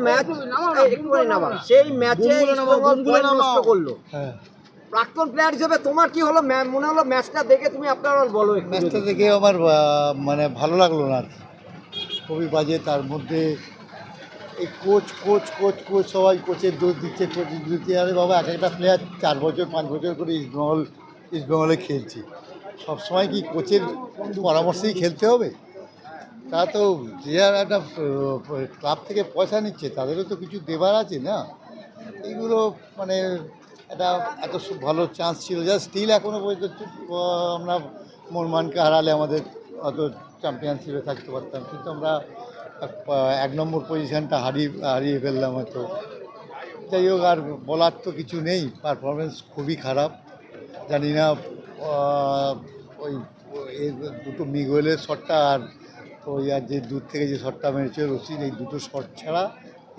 Match একটুখানি নামা, সেই ম্যাচে ইস্টবেঙ্গল পয়েন্ট নষ্ট করলো। প্রাক্তন প্লেয়ার হিসেবে তোমার কি হলো, মনে হলো ম্যাচটা দেখে? তুমি আপনার বলো। ম্যাচটা দেখে আমার মানে ভালো লাগলো না, খুবই বাজে। তার মধ্যে এই কোচ কোচ কোচ কোচ সবাই কোচের দোষ দিচ্ছে, কোচের দিচ্ছে। আরে বাবা, এক একটা প্লেয়ার 4 বছর 5 বছর করে ইস্টবেঙ্গলে খেলছে, সবসময় কি কোচের পরামর্শেই খেলতে হবে? তা তো যে আর একটা ক্লাব থেকে পয়সা নিচ্ছে, তাদেরও তো কিছু দেবার আছে না? এইগুলো মানে একটা এত ভালো চান্স ছিল, যা স্টিল এখনও পর্যন্ত আমরা মোহনবাগানকে হারালে আমাদের অত চ্যাম্পিয়নশিপে থাকতে পারতাম, কিন্তু আমরা 1 নম্বর পজিশানটা হারিয়ে ফেললাম হয়তো। যাই হোক, আর বলার তো কিছু নেই, পারফরমেন্স খুবই খারাপ। জানি না ওই এই দুটো মিগুয়েলের শটটা আর ওই আর যে দূর থেকে যে শটটা মেরেছে রশিদ, এই দুটো শট ছাড়া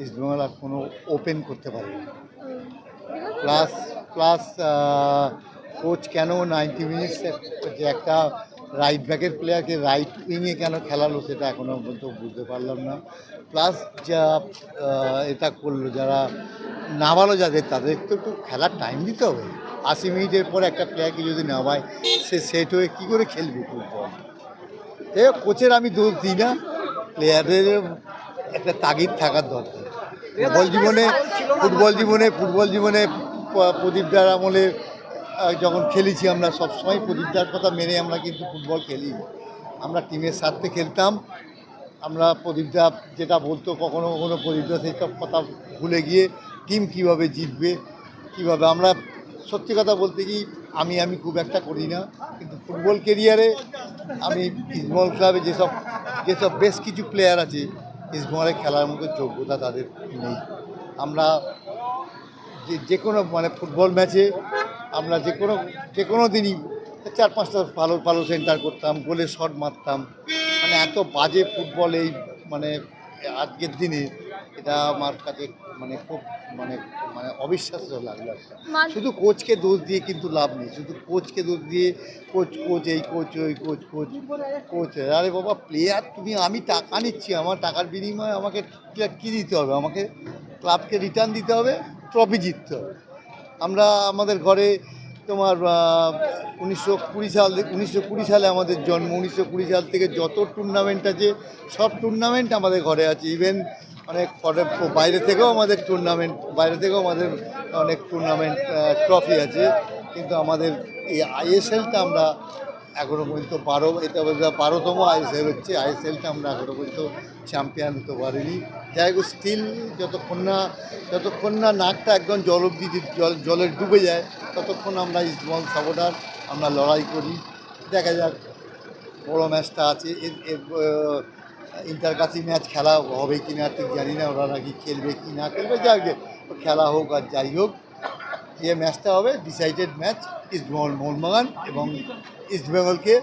ইস্টবেঙ্গল আর কোনো ওপেন করতে পারেনি। প্লাস প্লাস কোচ কেন 90 মিনিটস যে একটা রাইট ব্যাকের প্লেয়ারকে রাইট উইংয়ে কেন খেলালো, সেটা এখনও পর্যন্ত বুঝতে পারলাম না। প্লাস যা এটা করলো, যারা নামালো যাদের, তাদের তো একটু খেলার টাইম দিতে হবে। 80 মিনিটের পর একটা প্লেয়ারকে যদি নামায়, সে সেট হয়ে কী করে খেলবে ফুটবল? যাই হোক, কোচের আমি দোষ দিই না, প্লেয়ারদের একটা তাগিদ থাকার দরকার। ফুটবল জীবনে প্রদীপদার আমলে যখন খেলেছি আমরা, সবসময় প্রদীপদার কথা মেনে আমরা কিন্তু ফুটবল খেলি। আমরা টিমের স্বার্থে খেলতাম। আমরা প্রদীপদা যেটা বলতো, কখনো কখনো প্রদীপদা সেই সব কথা ভুলে গিয়ে টিম কীভাবে জিতবে, কীভাবে আমরা, সত্যি কথা বলতে কি, আমি খুব একটা করি না, কিন্তু ফুটবল কেরিয়ারে আমি ইস্টবেঙ্গল ক্লাবে যেসব বেশ কিছু প্লেয়ার আছে, ইস্টবেঙ্গলে খেলার মতো যোগ্যতা তাদের নেই। আমরা যে কোনো মানে ফুটবল ম্যাচে আমরা যে কোনো দিনই 4-5টা ভালো ভালো সেন্টার করতাম, গোলে শট মারতাম। মানে এত বাজে ফুটবল এই মানে আজকের দিনে, এটা আমার কাছে মানে খুব মানে মানে অবিশ্বাস্য লাগলো একটা। শুধু কোচকে দোষ দিয়ে কিন্তু লাভ নেই, শুধু কোচকে দোষ দিয়ে কোচ এই কোচ ওই কোচ। আরে বাবা, প্লেয়ার আমি টাকা নিচ্ছি, আমার টাকার বিনিময়ে আমাকে কী দিতে হবে? আমাকে ক্লাবকে রিটার্ন দিতে হবে, ট্রফি জিততে হবে। আমরা আমাদের ঘরে তোমার 1920 সালে আমাদের জন্ম। 1920 সাল থেকে যত টুর্নামেন্ট আছে, সব টুর্নামেন্ট আমাদের ঘরে আছে। ইভেন অনেক বাইরে থেকেও আমাদের অনেক টুর্নামেন্ট ট্রফি আছে, কিন্তু আমাদের এই আইএসএলটা আমরা এখনও পর্যন্ত 12তম আইএসএল হচ্ছে। আইএসএলটা আমরা এখনও পর্যন্ত চ্যাম্পিয়ন হতে পারিনি। যাই হোক, স্টিল যতক্ষণ না নাকটা একদম জলে ডুবে যায়, ততক্ষণ আমরা ইস্টবেঙ্গল সাপোর্টার, আমরা লড়াই করি। দেখা যাক, বড়ো ম্যাচটা আছে, ইন্টারকাসি ম্যাচ খেলা হবে কি না ঠিক জানি না, ওরা নাকি খেলবে কি না খেলবে, যাই খেলা হোক আর যাই হোক, যে ম্যাচটা হবে ডিসাইডেড ম্যাচ। ইস্টবেঙ্গল মোহনবাগান, এবং ইস্টবেঙ্গলকে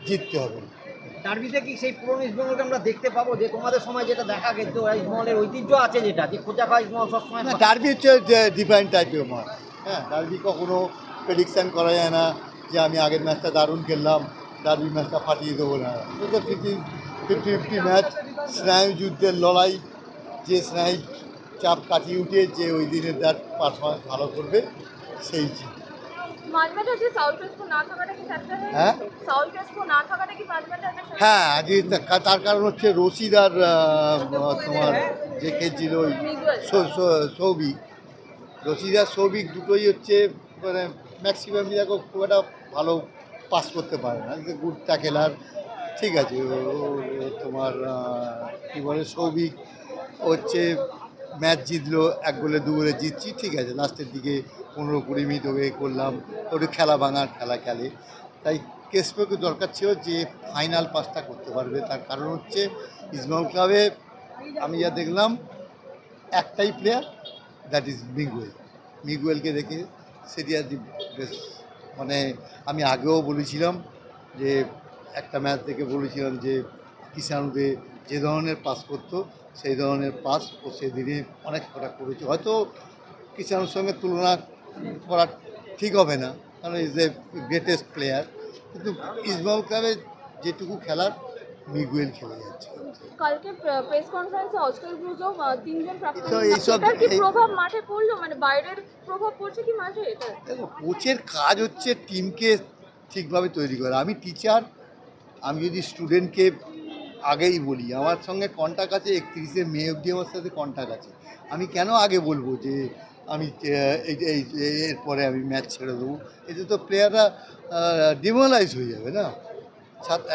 জিততে হবে। ডার্বিতে কি সেই পুরনো ইস্টবেঙ্গলকে আমরা দেখতে পাবো, যে তোমাদের সময় যেটা দেখা গেছে, ইস্টবেঙ্গলের ঐতিহ্য আছে যেটা, যে খোঁজা খাওয়া ইস্টবেঙ্গল সবসময়? না, ডার্বি হচ্ছে ডিফারেন্ট টাইপের মাঠ। হ্যাঁ, ডার্বি কখনো প্রেডিকশান করা যায় না যে আমি আগের ম্যাচটা দারুণ খেললাম, ডার্বি ম্যাচটা ফাটিয়ে দেবো না। এটা 50-50 ম্যাচ, স্নায়ু যুদ্ধের লড়াই। যে স্নায়ু চাপ কাটিয়ে উঠে যে ওই দিনের তার পারফরমেন্স ভালো করবে, সেই জিত। হ্যাঁ, আজকে তার কারণ হচ্ছে রশিদ আর তোমার যে খেলছিল ওই সৌভিক, রশিদ আর সৌভিক দুটোই হচ্ছে মানে ম্যাক্সিমাম দেখো খুব একটা ভালো পাস করতে পারে না, গুডটা খেলার ঠিক আছে। তোমার কী বলে, সৌভিক হচ্ছে ম্যাচ জিতলো, 1 গোলে 2 গোলে জিতছি, ঠিক আছে। লাস্টের দিকে 15-20 মিনিট ওকে করলাম, ওটা খেলা ভাঙার খেলা খেলে। তাই কেসপোকে দরকার ছিল যে ফাইনাল পাসটা করতে পারবে। তার কারণ হচ্ছে ইস্টবেঙ্গল ক্লাবে আমি যা দেখলাম, একটাই প্লেয়ার, দ্যাট ইজ মিগুয়েলকে দেখে সেটি আর বেশ মানে আমি আগেও বলেছিলাম যে একটা ম্যাচ দেখে বলেছিলাম যে কিষাণুদে যে ধরনের পাস করতো, সেই ধরনের পাস ও সেদিনে অনেক কটা করেছে। হয়তো কিষাণুর সঙ্গে তুলনা করা ঠিক হবে না, কারণ ইজ এ গ্রেটেস্ট প্লেয়ার, কিন্তু ইস্টবেঙ্গল ক্লাবে যেটুকু খেলার মিগুয়েল খেলে যাচ্ছে। কালকে প্রেস কনফারেন্সে অস্কার ব্রুজও তিনজন প্রাক্তন তো এইসব- এটার কি প্রভাব মাঠে পড়লো, মানে বাইরের প্রভাব পড়ছে কি মাঠে এটা? দেখো কোচের কাজ হচ্ছে টিমকে ঠিকভাবে তৈরি করা। আমি টিচার, আমি যদি স্টুডেন্টকে আগেই বলি আমার সঙ্গে কন্ট্যাক্ট আছে 31শে মে অবধি আমার সাথে কন্ট্যাক্ট আছে, আমি কেন আগে বলবো যে আমি এরপরে আমি ম্যাচ ছেড়ে দেবো? এতে তো প্লেয়াররা ডিমোরালাইজ হয়ে যাবে না।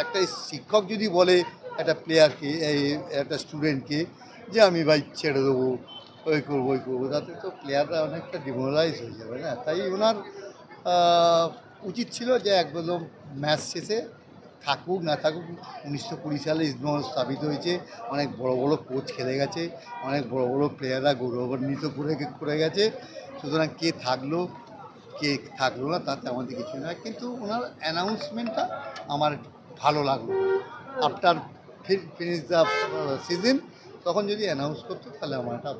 একটা শিক্ষক যদি বলে একটা প্লেয়ারকে একটা স্টুডেন্টকে যে আমি ভাই ছেড়ে দেবো, ওই করবো, তাতে তো প্লেয়াররা অনেকটা ডিমোরালাইজ হয়ে যাবে না। তাই ওনার উচিত ছিল যে একদম ম্যাচ শেষে থাকুক না থাকুক, 1920 সালে ইস্টবেঙ্গল স্থাপিত হয়েছে, অনেক বড় বড় কোচ খেলে গেছে, অনেক বড় বড় প্লেয়াররা গৌরবান্বিত করে গেছে, সুতরাং কে থাকলো কে থাকলো না তাতে আমাদের কিছু না। কিন্তু ওনার অ্যানাউন্সমেন্টটা আমার ভালো লাগলো আফটার ফিনিশ দ্য সিজন, তখন যদি অ্যানাউন্স করতো তাহলে আমার একটা